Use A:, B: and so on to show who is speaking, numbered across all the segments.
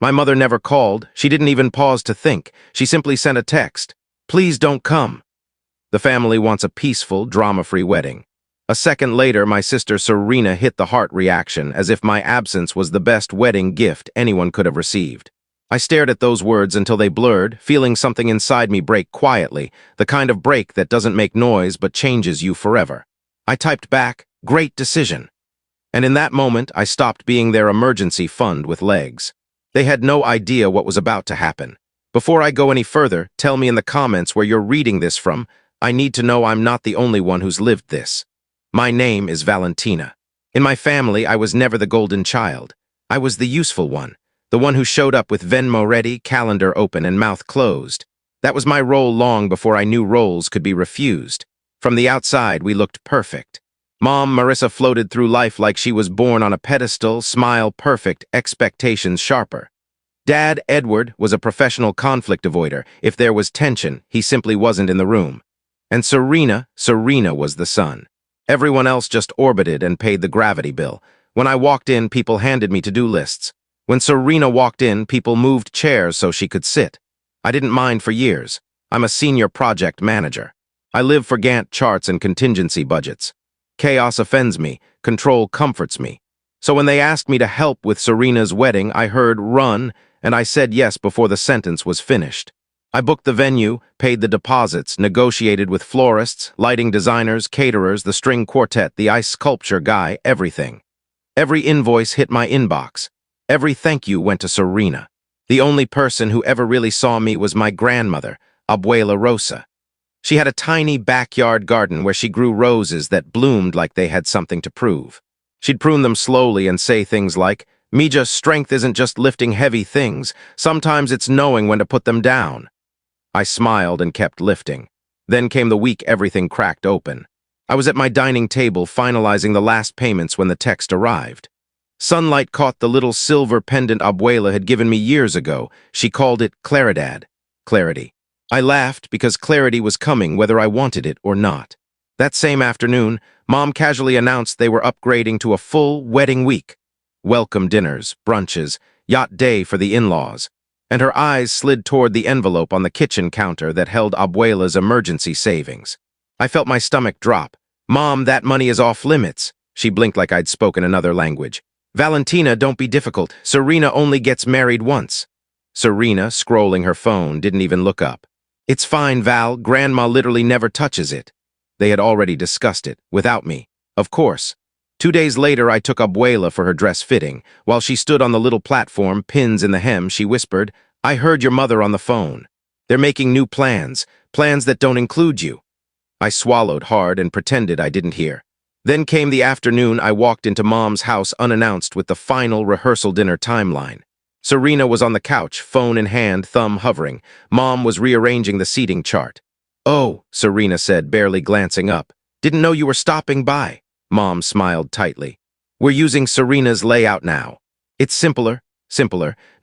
A: My mother never called. She didn't even pause to think. She simply sent a text. Please don't come. The family wants a peaceful, drama-free wedding. A second later, my sister Serena hit the heart reaction as if my absence was the best wedding gift anyone could have received. I stared at those words until they blurred, feeling something inside me break quietly, the kind of break that doesn't make noise but changes you forever. I typed back, "Great decision." And in that moment, I stopped being their emergency fund with legs. They had no idea what was about to happen. Before I go any further, tell me in the comments where you're reading this from. I need to know I'm not the only one who's lived this. My name is Valentina. In my family, I was never the golden child. I was the useful one. The one who showed up with Venmo ready, calendar open, and mouth closed. That was my role long before I knew roles could be refused. From the outside, we looked perfect. Mom, Marissa, floated through life like she was born on a pedestal, smile perfect, expectations sharper. Dad, Edward, was a professional conflict avoider. If there was tension, he simply wasn't in the room. And Serena was the son. Everyone else just orbited and paid the gravity bill. When I walked in, people handed me to-do lists. When Serena walked in, people moved chairs so she could sit. I didn't mind for years. I'm a senior project manager. I live for Gantt charts and contingency budgets. Chaos offends me, control comforts me. So when they asked me to help with Serena's wedding, I heard "run," and I said yes before the sentence was finished. I booked the venue, paid the deposits, negotiated with florists, lighting designers, caterers, the string quartet, the ice sculpture guy, everything. Every invoice hit my inbox. Every thank you went to Serena. The only person who ever really saw me was my grandmother, Abuela Rosa. She had a tiny backyard garden where she grew roses that bloomed like they had something to prove. She'd prune them slowly and say things like, "Mija, strength isn't just lifting heavy things. Sometimes it's knowing when to put them down." I smiled and kept lifting. Then came the week everything cracked open. I was at my dining table finalizing the last payments when the text arrived. Sunlight caught the little silver pendant Abuela had given me years ago. She called it Claridad, clarity. I laughed because clarity was coming whether I wanted it or not. That same afternoon, Mom casually announced they were upgrading to a full wedding week. Welcome dinners, brunches, yacht day for the in-laws. And her eyes slid toward the envelope on the kitchen counter that held Abuela's emergency savings. I felt my stomach drop. "Mom, that money is off limits." She blinked like I'd spoken another language. "Valentina, don't be difficult. Serena only gets married once." Serena, scrolling her phone, didn't even look up. "It's fine, Val. Grandma literally never touches it." They had already discussed it, without me. Of course. 2 days later, I took Abuela for her dress fitting. While she stood on the little platform, pins in the hem, she whispered, "I heard your mother on the phone. They're making new plans, plans that don't include you." I swallowed hard and pretended I didn't hear. Then came the afternoon I walked into Mom's house unannounced with the final rehearsal dinner timeline. Serena was on the couch, phone in hand, thumb hovering. Mom was rearranging the seating chart. "Oh," Serena said, barely glancing up. "Didn't know you were stopping by." Mom smiled tightly. "We're using Serena's layout now. It's simpler,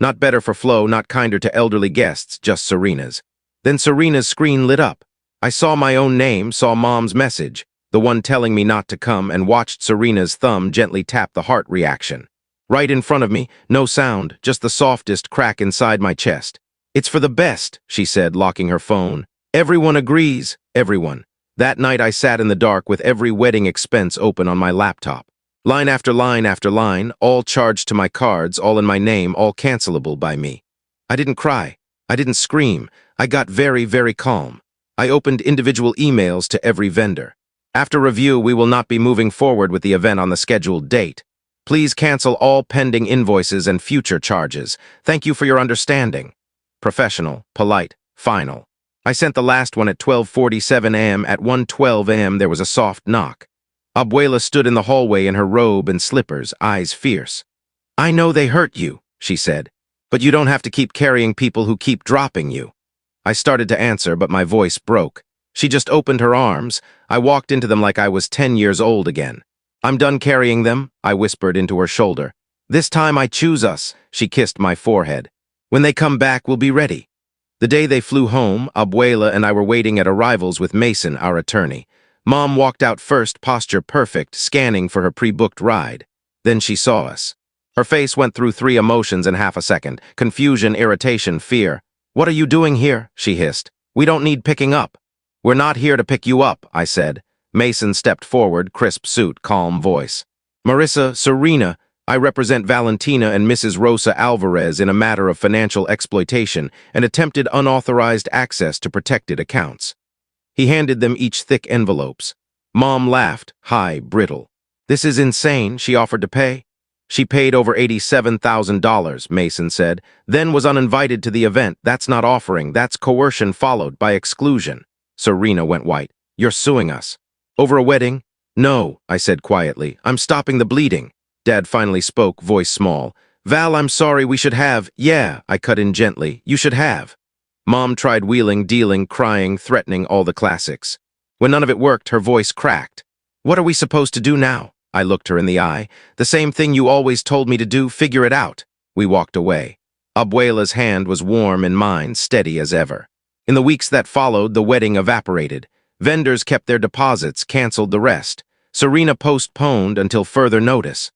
A: not better for flow, not kinder to elderly guests, just Serena's." Then Serena's screen lit up. I saw my own name, saw Mom's message, the one telling me not to come, and watched Serena's thumb gently tap the heart reaction. Right in front of me, no sound, just the softest crack inside my chest. "It's for the best," she said, locking her phone. "Everyone agrees, everyone." That night I sat in the dark with every wedding expense open on my laptop. Line after line after line, all charged to my cards, all in my name, all cancelable by me. I didn't cry. I didn't scream. I got very, very calm. I opened individual emails to every vendor. "After review, we will not be moving forward with the event on the scheduled date. Please cancel all pending invoices and future charges. Thank you for your understanding." Professional, polite, final. I sent the last one at 12:47 a.m. At 1:12 a.m. there was a soft knock. Abuela stood in the hallway in her robe and slippers, eyes fierce. "I know they hurt you," she said, "but you don't have to keep carrying people who keep dropping you." I started to answer, but my voice broke. She just opened her arms. I walked into them like I was 10 years old again. "I'm done carrying them," I whispered into her shoulder. "This time I choose us," she kissed my forehead. "When they come back, we'll be ready." The day they flew home, Abuela and I were waiting at arrivals with Mason, our attorney. Mom walked out first, posture perfect, scanning for her pre-booked ride. Then she saw us. Her face went through 3 emotions in half a second: confusion, irritation, fear. "What are you doing here?" she hissed. "We don't need picking up." "We're not here to pick you up," I said. Mason stepped forward, crisp suit, calm voice. "Marissa, Serena, I represent Valentina and Mrs. Rosa Alvarez in a matter of financial exploitation and attempted unauthorized access to protected accounts." He handed them each thick envelopes. Mom laughed, high, brittle. "This is insane," she offered to pay. "She paid over $87,000, Mason said, then was uninvited to the event. That's not offering, that's coercion followed by exclusion." Serena went white. "You're suing us." "Over a wedding?" "No," I said quietly. "I'm stopping the bleeding." Dad finally spoke, voice small. "Val, I'm sorry, we should have—" "Yeah," I cut in gently. "You should have." Mom tried wheeling, dealing, crying, threatening, all the classics. When none of it worked, her voice cracked. "What are we supposed to do now?" I looked her in the eye. "The same thing you always told me to do, figure it out." We walked away. Abuela's hand was warm in mine, steady as ever. In the weeks that followed, the wedding evaporated. Vendors kept their deposits, canceled the rest. Serena postponed until further notice.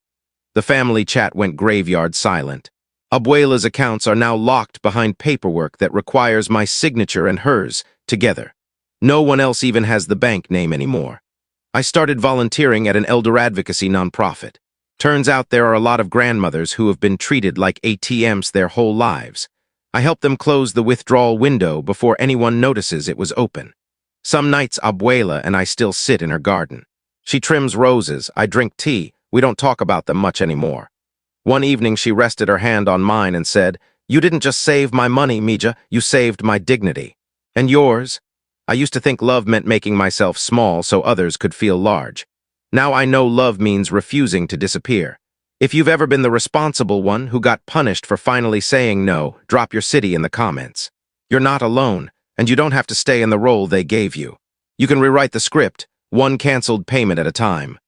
A: The family chat went graveyard silent. Abuela's accounts are now locked behind paperwork that requires my signature and hers together. No one else even has the bank name anymore. I started volunteering at an elder advocacy nonprofit. Turns out there are a lot of grandmothers who have been treated like ATMs their whole lives. I help them close the withdrawal window before anyone notices it was open. Some nights Abuela and I still sit in her garden. She trims roses, I drink tea. We don't talk about them much anymore. One evening she rested her hand on mine and said, "You didn't just save my money, Mija, you saved my dignity." "And yours?" I used to think love meant making myself small so others could feel large. Now I know love means refusing to disappear. If you've ever been the responsible one who got punished for finally saying no, drop your city in the comments. You're not alone, and you don't have to stay in the role they gave you. You can rewrite the script, one canceled payment at a time.